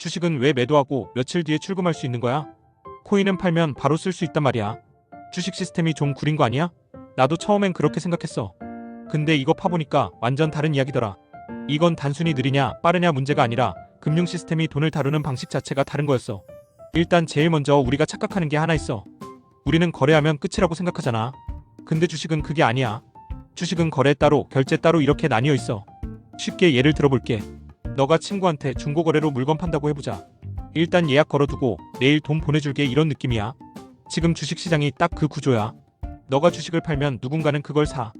주식은 왜 매도하고 며칠 뒤에 출금할 수 있는 거야? 코인은 팔면 바로 쓸 수 있단 말이야. 주식 시스템이 좀 구린 거 아니야? 나도 처음엔 그렇게 생각했어. 근데 이거 파보니까 완전 다른 이야기더라. 이건 단순히 느리냐 빠르냐 문제가 아니라 금융 시스템이 돈을 다루는 방식 자체가 다른 거였어. 일단 제일 먼저 우리가 착각하는 게 하나 있어. 우리는 거래하면 끝이라고 생각하잖아. 근데 주식은 그게 아니야. 주식은 거래 따로 결제 따로 이렇게 나뉘어 있어. 쉽게 예를 들어볼게. 너가 친구한테 중고거래로 물건 판다고 해보자. 일단 예약 걸어두고 내일 돈 보내줄게 이런 느낌이야. 지금 주식시장이 딱 그 구조야. 너가 주식을 팔면 누군가는 그걸 사.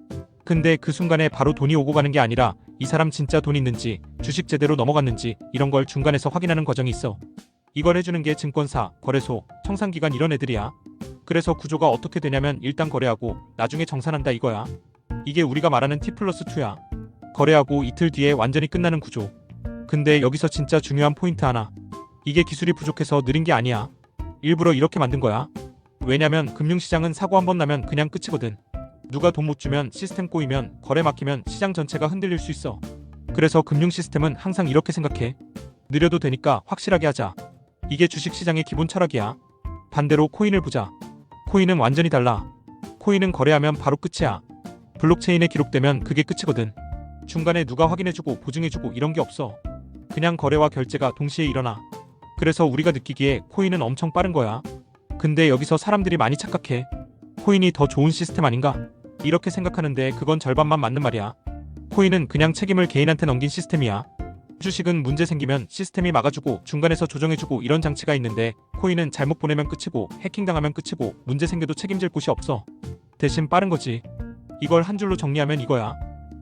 근데 그 순간에 바로 돈이 오고 가는 게 아니라 이 사람 진짜 돈 있는지 주식 제대로 넘어갔는지 이런 걸 중간에서 확인하는 과정이 있어. 이걸 해주는 게 증권사, 거래소, 청산기관 이런 애들이야. 그래서 구조가 어떻게 되냐면 일단 거래하고 나중에 정산한다 이거야. 이게 우리가 말하는 T+2야. 거래하고 이틀 뒤에 완전히 끝나는 구조. 근데 여기서 진짜 중요한 포인트 하나. 이게 기술이 부족해서 느린 게 아니야. 일부러 이렇게 만든 거야. 왜냐면 금융시장은 사고 한 번 나면 그냥 끝이거든. 누가 돈 못 주면 시스템 꼬이면 거래 막히면 시장 전체가 흔들릴 수 있어. 그래서 금융 시스템은 항상 이렇게 생각해. 느려도 되니까 확실하게 하자. 이게 주식시장의 기본 철학이야. 반대로 코인을 보자. 코인은 완전히 달라. 코인은 거래하면 바로 끝이야. 블록체인에 기록되면 그게 끝이거든. 중간에 누가 확인해주고 보증해주고 이런 게 없어. 그냥 거래와 결제가 동시에 일어나. 그래서 우리가 느끼기에 코인은 엄청 빠른 거야. 근데 여기서 사람들이 많이 착각해. 코인이 더 좋은 시스템 아닌가? 이렇게 생각하는데 그건 절반만 맞는 말이야. 코인은 그냥 책임을 개인한테 넘긴 시스템이야. 주식은 문제 생기면 시스템이 막아주고 중간에서 조정해주고 이런 장치가 있는데 코인은 잘못 보내면 끝이고 해킹당하면 끝이고 문제 생겨도 책임질 곳이 없어. 대신 빠른 거지. 이걸 한 줄로 정리하면 이거야.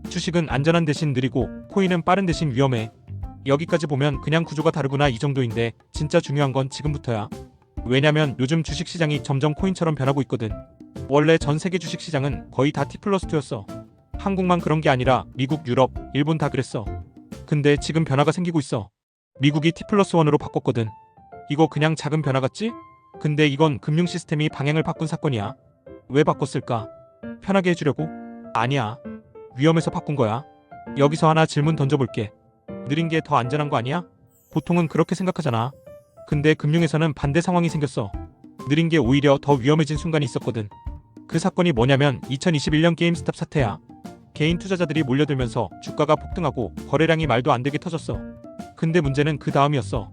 주식은 안전한 대신 느리고 코인은 빠른 대신 위험해. 여기까지 보면 그냥 구조가 다르구나 이 정도인데 진짜 중요한 건 지금부터야. 왜냐면 요즘 주식시장이 점점 코인처럼 변하고 있거든. 원래 전 세계 주식시장은 거의 다 T+2였어. 한국만 그런 게 아니라 미국, 유럽, 일본 다 그랬어. 근데 지금 변화가 생기고 있어. 미국이 T+1으로 바꿨거든. 이거 그냥 작은 변화 같지? 근데 이건 금융 시스템이 방향을 바꾼 사건이야. 왜 바꿨을까? 편하게 해주려고? 아니야. 위험해서 바꾼 거야. 여기서 하나 질문 던져볼게. 느린 게 더 안전한 거 아니야? 보통은 그렇게 생각하잖아. 근데 금융에서는 반대 상황이 생겼어. 느린 게 오히려 더 위험해진 순간이 있었거든. 그 사건이 뭐냐면 2021년 게임스탑 사태야. 개인 투자자들이 몰려들면서 주가가 폭등하고 거래량이 말도 안 되게 터졌어. 근데 문제는 그 다음이었어.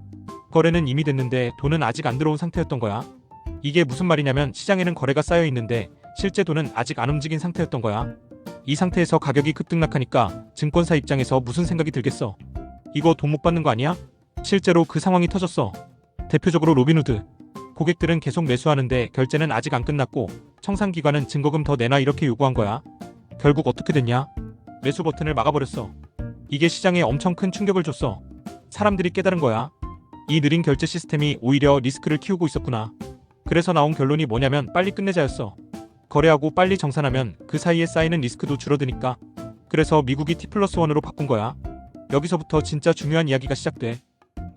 거래는 이미 됐는데 돈은 아직 안 들어온 상태였던 거야. 이게 무슨 말이냐면 시장에는 거래가 쌓여 있는데 실제 돈은 아직 안 움직인 상태였던 거야. 이 상태에서 가격이 급등락하니까 증권사 입장에서 무슨 생각이 들겠어. 이거 돈 못 받는 거 아니야? 실제로 그 상황이 터졌어. 대표적으로 로빈후드. 고객들은 계속 매수하는데 결제는 아직 안 끝났고 청산기관은 증거금 더 내놔 이렇게 요구한 거야. 결국 어떻게 됐냐? 매수 버튼을 막아버렸어. 이게 시장에 엄청 큰 충격을 줬어. 사람들이 깨달은 거야. 이 느린 결제 시스템이 오히려 리스크를 키우고 있었구나. 그래서 나온 결론이 뭐냐면 빨리 끝내자였어. 거래하고 빨리 정산하면 그 사이에 쌓이는 리스크도 줄어드니까. 그래서 미국이 T+1으로 바꾼 거야. 여기서부터 진짜 중요한 이야기가 시작돼.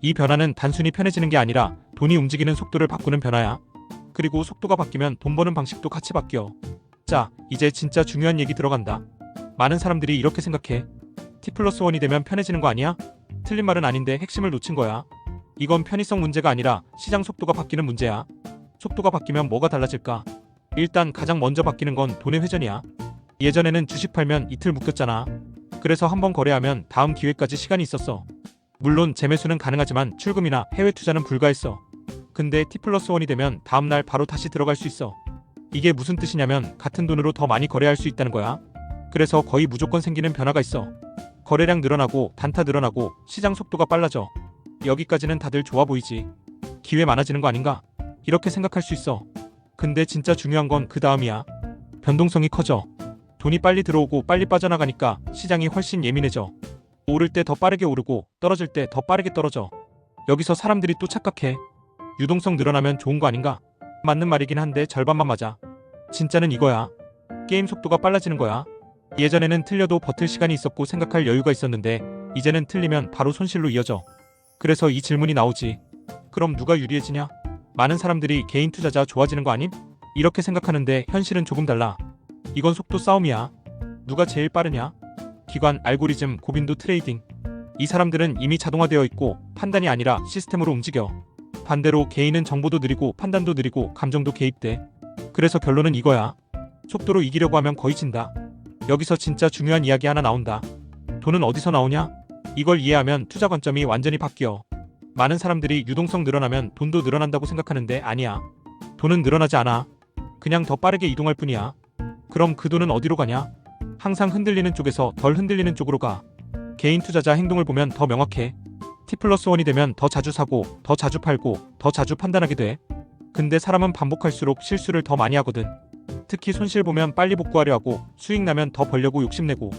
이 변화는 단순히 편해지는 게 아니라 돈이 움직이는 속도를 바꾸는 변화야. 그리고 속도가 바뀌면 돈 버는 방식도 같이 바뀌어. 자, 이제 진짜 중요한 얘기 들어간다. 많은 사람들이 이렇게 생각해. T+1이 되면 편해지는 거 아니야? 틀린 말은 아닌데 핵심을 놓친 거야. 이건 편의성 문제가 아니라 시장 속도가 바뀌는 문제야. 속도가 바뀌면 뭐가 달라질까? 일단 가장 먼저 바뀌는 건 돈의 회전이야. 예전에는 주식 팔면 이틀 묶였잖아. 그래서 한번 거래하면 다음 기회까지 시간이 있었어. 물론 재매수는 가능하지만 출금이나 해외 투자는 불가했어. 근데 T+1이 되면 다음날 바로 다시 들어갈 수 있어. 이게 무슨 뜻이냐면 같은 돈으로 더 많이 거래할 수 있다는 거야. 그래서 거의 무조건 생기는 변화가 있어. 거래량 늘어나고 단타 늘어나고 시장 속도가 빨라져. 여기까지는 다들 좋아 보이지. 기회 많아지는 거 아닌가? 이렇게 생각할 수 있어. 근데 진짜 중요한 건 그 다음이야. 변동성이 커져. 돈이 빨리 들어오고 빨리 빠져나가니까 시장이 훨씬 예민해져. 오를 때 더 빠르게 오르고 떨어질 때 더 빠르게 떨어져. 여기서 사람들이 또 착각해. 유동성 늘어나면 좋은 거 아닌가? 맞는 말이긴 한데 절반만 맞아. 진짜는 이거야. 게임 속도가 빨라지는 거야. 예전에는 틀려도 버틸 시간이 있었고 생각할 여유가 있었는데 이제는 틀리면 바로 손실로 이어져. 그래서 이 질문이 나오지. 그럼 누가 유리해지냐? 많은 사람들이 개인 투자자 좋아지는 거 아님? 이렇게 생각하는데 현실은 조금 달라. 이건 속도 싸움이야. 누가 제일 빠르냐? 기관, 알고리즘, 고빈도 트레이딩. 이 사람들은 이미 자동화되어 있고 판단이 아니라 시스템으로 움직여. 반대로 개인은 정보도 느리고 판단도 느리고 감정도 개입돼. 그래서 결론은 이거야. 속도로 이기려고 하면 거의 진다. 여기서 진짜 중요한 이야기 하나 나온다. 돈은 어디서 나오냐? 이걸 이해하면 투자 관점이 완전히 바뀌어. 많은 사람들이 유동성 늘어나면 돈도 늘어난다고 생각하는데 아니야. 돈은 늘어나지 않아. 그냥 더 빠르게 이동할 뿐이야. 그럼 그 돈은 어디로 가냐? 항상 흔들리는 쪽에서 덜 흔들리는 쪽으로 가. 개인 투자자 행동을 보면 더 명확해. T+1이 되면 더 자주 사고, 더 자주 팔고, 더 자주 판단하게 돼. 근데 사람은 반복할수록 실수를 더 많이 하거든. 특히 손실 보면 빨리 복구하려 하고, 수익 나면 더 벌려고 욕심내고.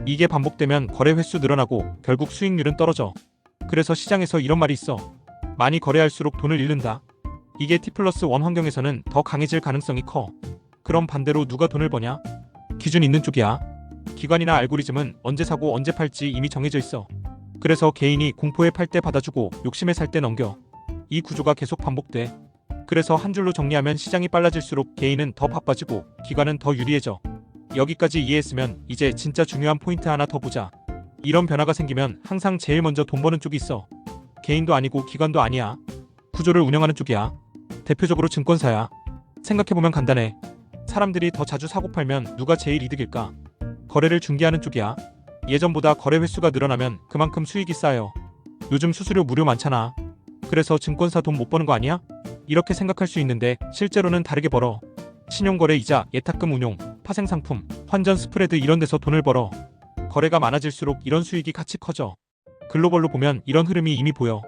이게 반복되면 거래 횟수 늘어나고 결국 수익률은 떨어져. 그래서 시장에서 이런 말이 있어. 많이 거래할수록 돈을 잃는다. 이게 T+1 환경에서는 더 강해질 가능성이 커. 그럼 반대로 누가 돈을 버냐? 기준 있는 쪽이야. 기관이나 알고리즘은 언제 사고 언제 팔지 이미 정해져 있어. 그래서 개인이 공포에 팔 때 받아주고 욕심에 살 때 넘겨. 이 구조가 계속 반복돼. 그래서 한 줄로 정리하면 시장이 빨라질수록 개인은 더 바빠지고 기관은 더 유리해져. 여기까지 이해했으면 이제 진짜 중요한 포인트 하나 더 보자. 이런 변화가 생기면 항상 제일 먼저 돈 버는 쪽이 있어. 개인도 아니고 기관도 아니야. 구조를 운영하는 쪽이야. 대표적으로 증권사야. 생각해보면 간단해. 사람들이 더 자주 사고 팔면 누가 제일 이득일까? 거래를 중개하는 쪽이야. 예전보다 거래 횟수가 늘어나면 그만큼 수익이 쌓여. 요즘 수수료 무료 많잖아. 그래서 증권사 돈 못 버는 거 아니야? 이렇게 생각할 수 있는데 실제로는 다르게 벌어. 신용거래 이자, 예탁금 운용, 파생상품, 환전 스프레드 이런 데서 돈을 벌어. 거래가 많아질수록 이런 수익이 같이 커져. 글로벌로 보면 이런 흐름이 이미 보여.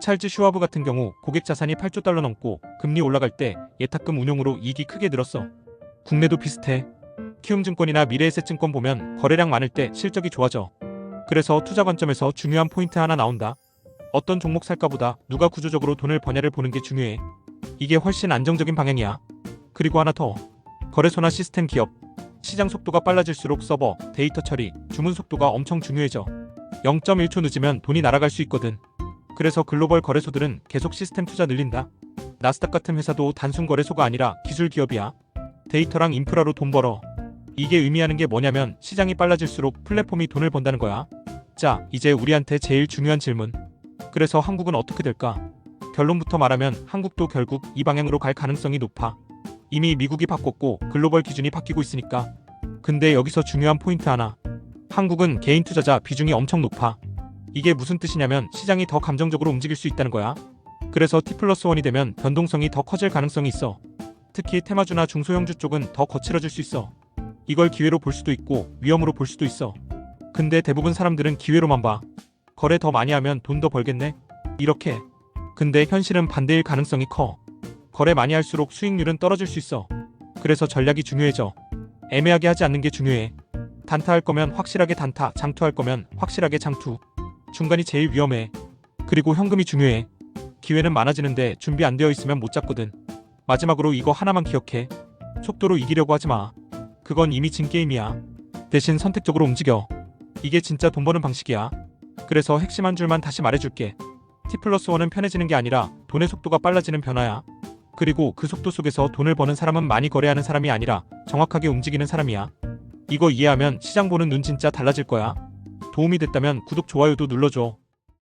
찰즈 슈와브 같은 경우 고객 자산이 8조 달러 넘고 금리 올라갈 때 예탁금 운용으로 이익이 크게 늘었어. 국내도 비슷해. 키움증권이나 미래에셋증권 보면 거래량 많을 때 실적이 좋아져. 그래서 투자 관점에서 중요한 포인트 하나 나온다. 어떤 종목 살까보다 누가 구조적으로 돈을 버냐를 보는 게 중요해. 이게 훨씬 안정적인 방향이야. 그리고 하나 더. 거래소나 시스템 기업. 시장 속도가 빨라질수록 서버, 데이터 처리, 주문 속도가 엄청 중요해져. 0.1초 늦으면 돈이 날아갈 수 있거든. 그래서 글로벌 거래소들은 계속 시스템 투자 늘린다. 나스닥 같은 회사도 단순 거래소가 아니라 기술 기업이야. 데이터랑 인프라로 돈 벌어. 이게 의미하는 게 뭐냐면 시장이 빨라질수록 플랫폼이 돈을 번다는 거야. 자, 이제 우리한테 제일 중요한 질문. 그래서 한국은 어떻게 될까? 결론부터 말하면 한국도 결국 이 방향으로 갈 가능성이 높아. 이미 미국이 바꿨고 글로벌 기준이 바뀌고 있으니까. 근데 여기서 중요한 포인트 하나. 한국은 개인 투자자 비중이 엄청 높아. 이게 무슨 뜻이냐면 시장이 더 감정적으로 움직일 수 있다는 거야. 그래서 T+1이 되면 변동성이 더 커질 가능성이 있어. 특히 테마주나 중소형주 쪽은 더 거칠어질 수 있어. 이걸 기회로 볼 수도 있고 위험으로 볼 수도 있어. 근데 대부분 사람들은 기회로만 봐. 거래 더 많이 하면 돈 더 벌겠네? 이렇게. 근데 현실은 반대일 가능성이 커. 거래 많이 할수록 수익률은 떨어질 수 있어. 그래서 전략이 중요해져. 애매하게 하지 않는 게 중요해. 단타할 거면 확실하게 단타, 장투할 거면 확실하게 장투. 중간이 제일 위험해. 그리고 현금이 중요해. 기회는 많아지는데 준비 안 되어 있으면 못 잡거든. 마지막으로 이거 하나만 기억해. 속도로 이기려고 하지 마. 그건 이미 진 게임이야. 대신 선택적으로 움직여. 이게 진짜 돈 버는 방식이야. 그래서 핵심 한 줄만 다시 말해줄게. T+1은 편해지는 게 아니라 돈의 속도가 빨라지는 변화야. 그리고 그 속도 속에서 돈을 버는 사람은 많이 거래하는 사람이 아니라 정확하게 움직이는 사람이야. 이거 이해하면 시장 보는 눈 진짜 달라질 거야. 도움이 됐다면 구독, 좋아요도 눌러줘.